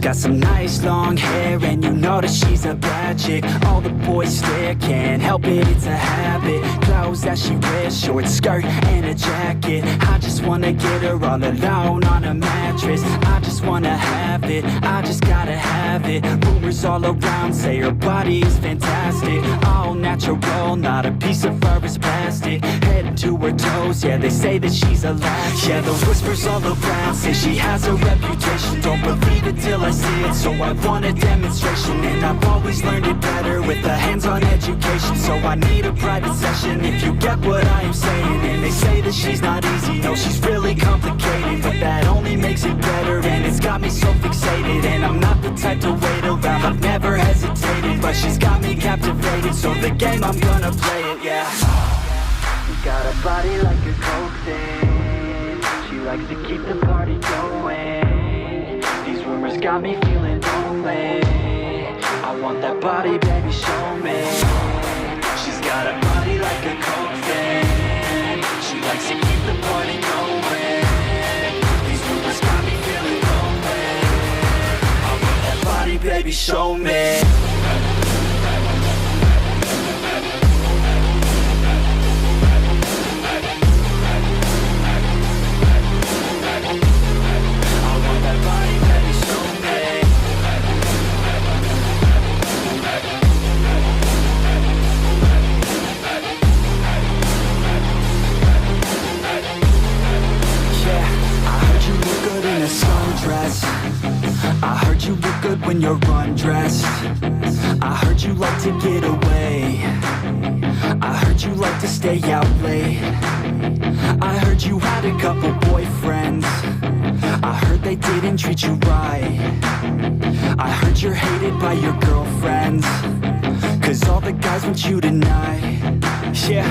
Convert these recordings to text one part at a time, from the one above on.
Got some nice long hair and you know that she's a bad chick. All the boys stare, can't help it, it's a habit. Clothes that she wears, short skirt and a jacket. I just wanna get her all alone on a mattress. I just wanna have it, I just gotta have it. Rumors all around say her body is fantastic. All natural, not a piece of fur is plastic. Head to her toes, yeah, they say that she's a latch. Yeah, the whispers all around say she has a reputation. Don't believe it till I see it, so I want a demonstration. And I've always learned it better with a hands-on education. So I need a private session if you get what I am saying. And they say that she's not easy, no, she's really complicated. But that only makes it better, and it's got me so fixated. And I'm not the type to wait around, I've never hesitated. But she's got me captivated, so the game, I'm gonna play it, yeah. You got a body like a coke thing. She likes to keep the party going. These rumors got me feeling lonely. I want that body, baby, show me. She's got a body like a coke thing. She likes to keep the party going. These rumors got me feeling lonely. I want that body, baby, show me. I heard you look good when you're undressed. I heard you like to get away. I heard you like to stay out late. I heard you had a couple boyfriends. I heard they didn't treat you right. I heard you're hated by your girlfriends, 'cause all the guys want you tonight. Yeah,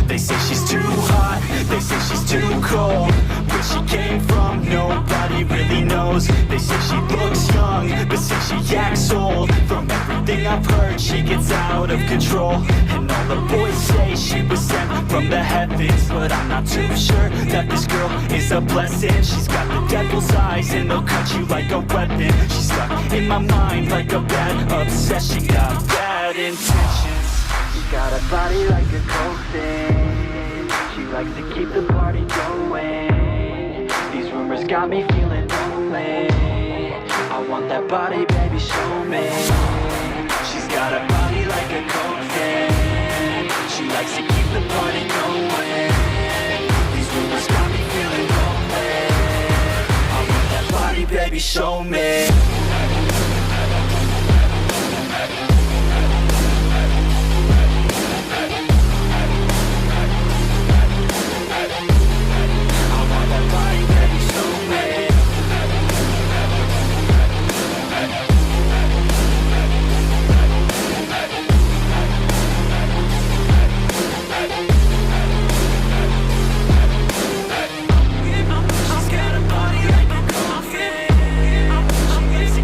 they say she's too hot, they say she's too cold. Where she came from, nobody really knows. They say she looks young, but say she acts old. From everything I've heard, she gets out of control. And all the boys say she was sent from the heavens, but I'm not too sure that this girl is a blessing. She's got the devil's eyes and they'll cut you like a weapon. She's stuck in my mind like a bad obsession. Got bad intentions. She got a body like a coke thing. She likes to keep the party going. These rumors got me feeling lonely. I want that body, baby, show me. She's got a body like a coke thing. She likes to keep the party going. These rumors got me feeling lonely. I want that body, baby, show me. She's got a body like a coke thing. She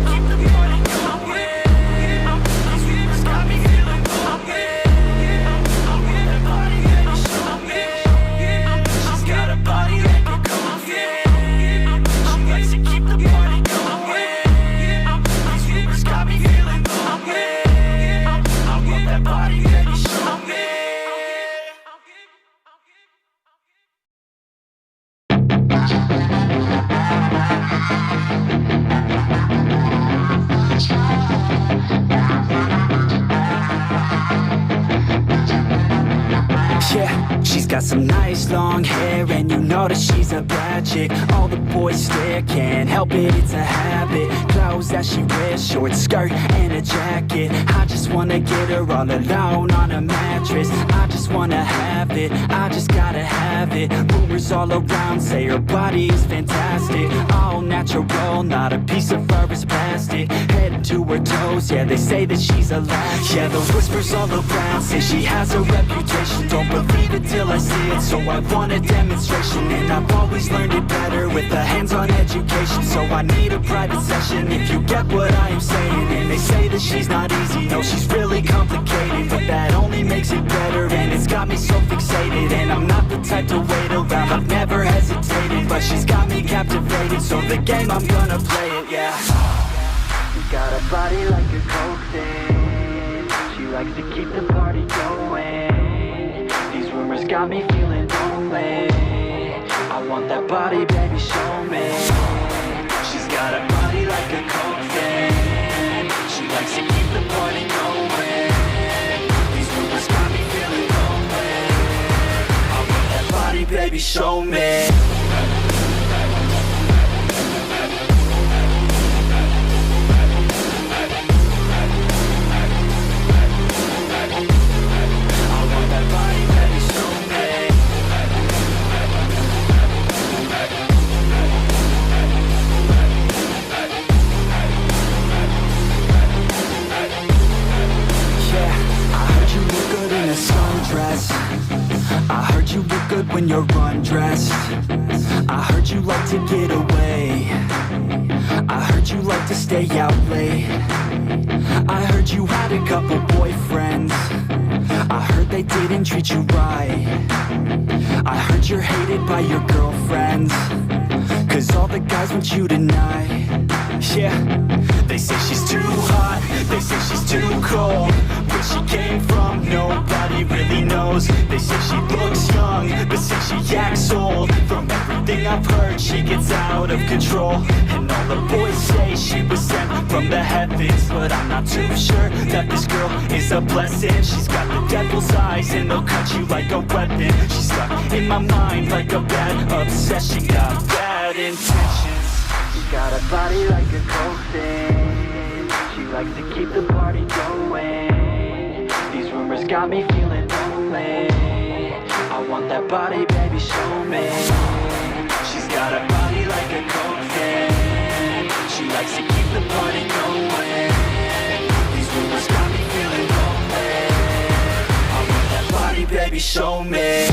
got some nice long hair, and you know that she's a bad chick. All the boys stare, can't help it, it's a habit. Clothes that she wears, short skirt and a jacket. I just wanna get her all alone on a mattress. I just wanna have it, I just gotta have it. Rumors all around say her body is fantastic. All natural, not a piece of fur is plastic. Head to her toes, yeah, they say that she's a latch. Yeah, the whispers all around say she has a reputation. Don't believe it till I see it, so I want a demonstration. And I've always learned it better with a hands-on education. So I need a private session if you get what I am saying. And they say that she's not easy, no, she's really complicated. But that only makes it better, and it's got me so fixated. And I'm not the type to wait around, I've never hesitated. But she's got me captivated, so the game, I'm gonna play it, yeah. You got a body like a coke thing. She likes to keep the party going. These rumors got me feeling lonely. I want that body, baby, show me. She's got a body like a coke thing. She likes to keep the party going. These rumors got me feeling lonely. I want that body, baby, show me. I heard you look good when you're undressed. I heard you like to get away. I heard you like to stay out late. I heard you had a couple boyfriends. I heard they didn't treat you right. I heard you're hated by your girlfriends, 'cause all the guys want you tonight. Yeah, they say she's too hot, they say she's too cold. Where she came from, nobody really knows. They say she looks young, but say she acts old. From everything I've heard, she gets out of control. And all the boys say she was sent from the heavens, but I'm not too sure that this girl is a blessing. She's got the devil's eyes and they'll cut you like a weapon. She's stuck in my mind like a bad obsession. Got bad intentions. She got a body like a coke thing. She likes to keep the party going. These rumors got me feeling lonely. I want that body, baby, show me. She's got a body like a coke thing. She likes to keep the party going. These rumors got me feeling lonely. I want that body, baby, show me.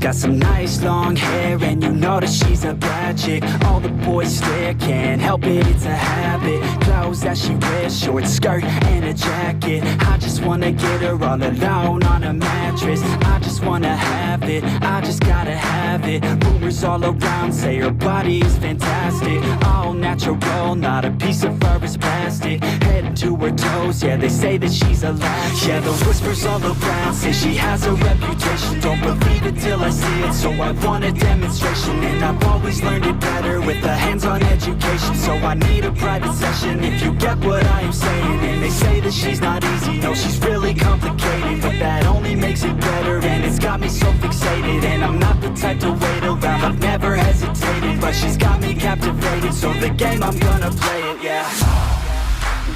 Got some nice long hair, and you know that she's a bad chick. All the boys stare, can't help it, it's a habit. Clothes that she wears, short skirt and a jacket. I just wanna get her all alone on a mattress. I just wanna have it, I just gotta have it. Rumors all around say her body is fantastic. All natural, not a piece of fur is plastic. Head to her toes, yeah, they say that she's a latch. Yeah, the whispers all around say she has a reputation. Don't believe it till I see it, so I want a demonstration. And I've always learned it better with a hands-on education. So I need a private session if you get what I am saying. And they say that she's not easy, no, she's really complicated. But that only makes it better, and it's got me so fixated. And I'm not the type to wait around, I've never hesitated. But she's got me captivated, so the game, I'm gonna play it, yeah.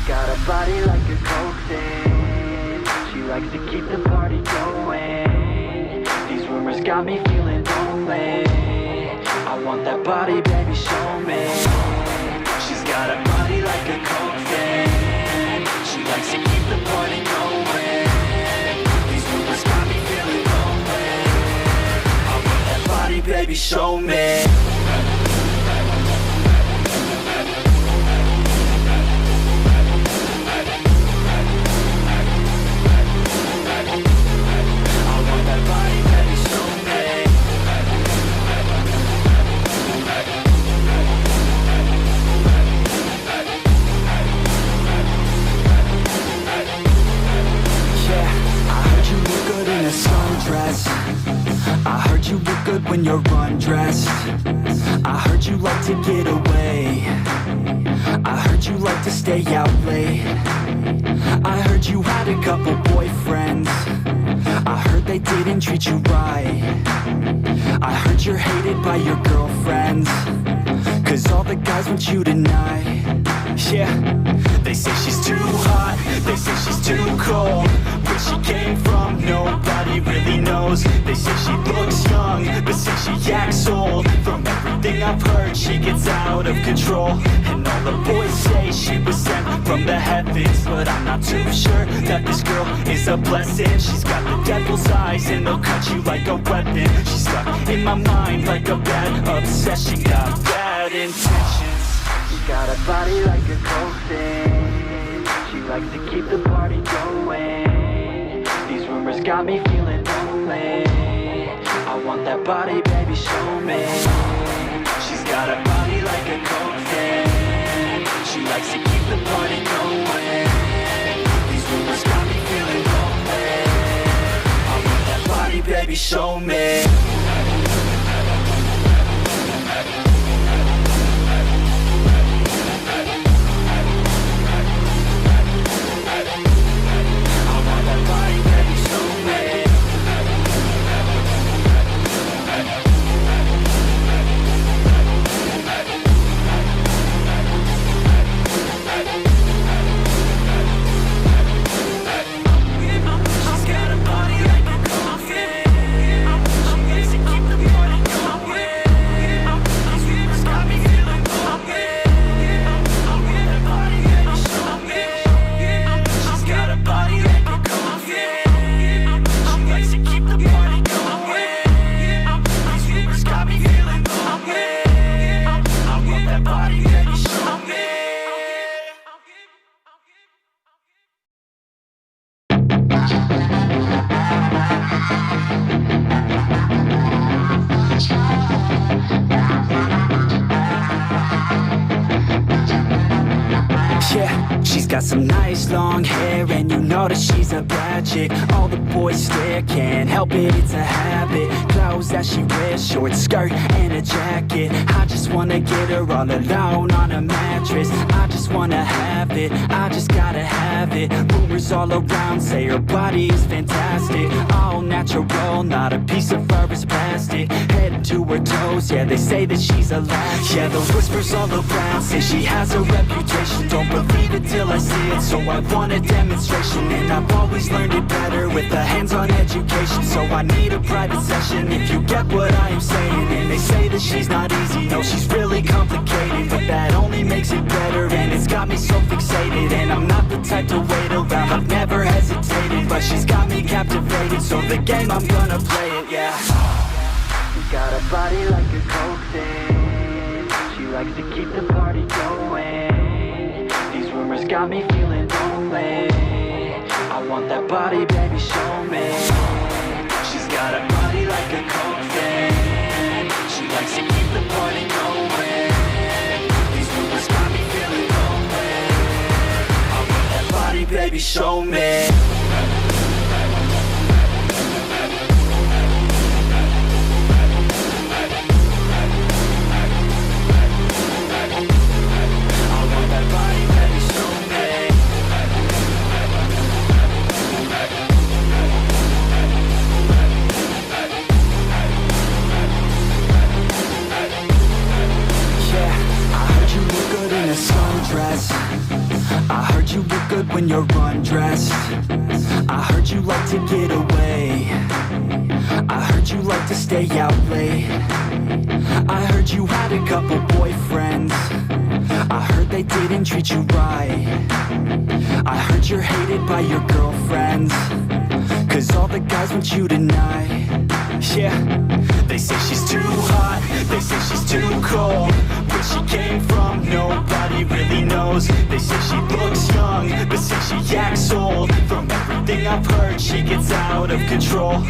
got a body like a coke thing. She likes to keep the party going. These rumors got me feeling lonely. I want that body, baby, show me. She's got a body like a coke thing. She likes to keep the party going. These rumors got me feeling lonely. I want that body, baby, show me. I heard you look good when you're undressed. I heard you like to get away. I heard you like to stay out late. I heard you had a couple boyfriends. I heard they didn't treat you right. I heard you're hated by your girlfriends, 'cause all the guys want you tonight. Yeah, they say she's too hot, they say she's too cold. Where she came from, nobody really knows. They say she looks young, but say she acts old. From everything I've heard, she gets out of control. And all the boys say she was sent from the heavens, but I'm not too sure that this girl is a blessing. She's got the devil's eyes and they'll cut you like a weapon. She's stuck in my mind like a bad obsession. Got bad intentions. She got a body like a coke thing. She likes to keep the party going. These rumors got me feeling lonely. I want that body, baby, show me. She's got a body like a coke thing. She likes to keep the party going. These rumors got me feeling lonely. I want that body, baby, show me. She's got some nice long hair, and you know that she's a bad chick. All the boys stare, can't help it, it's a habit. Clothes that she wears, short skirt and a jacket. I just wanna get her all alone on a mattress. I just wanna have it, I just gotta have it. Rumors all around say her body is fantastic. All natural, not a piece of fur is plastic. Head to her toes, yeah, they say that she's a latch. Yeah, the whispers all around say she has a reputation. Don't believe it till I see it, so I want a demonstration. And I've always learned it better with a hands-on education. So I need a private session if you get what I am saying. And they say that she's not easy, no, she's really complicated, but that only makes it better, and it's got me so fixated. And I'm not the type to wait around, I've never hesitated, but she's got me captivated, so the game, I'm gonna play it, yeah. She got a body like a coke thing. She likes to keep the party going. These rumors got me feeling lonely. I want that body, baby, show me. She's got a body like a coke thing. She likes to keep the party going. These rumors got me feeling lonely. I want that body, baby, show me. I heard you it when you're undressed. I heard you like to get away. I heard you like to stay out late. I heard you had a couple boyfriends. I heard they didn't treat you right. I heard you're hated by your girlfriends, 'cause all the guys want you tonight. Yeah, they say she's too hot, they say she's too cold. Where she came from, nobody really knows. They say she looks young, but say she acts old. From everything I've heard, she gets out of control.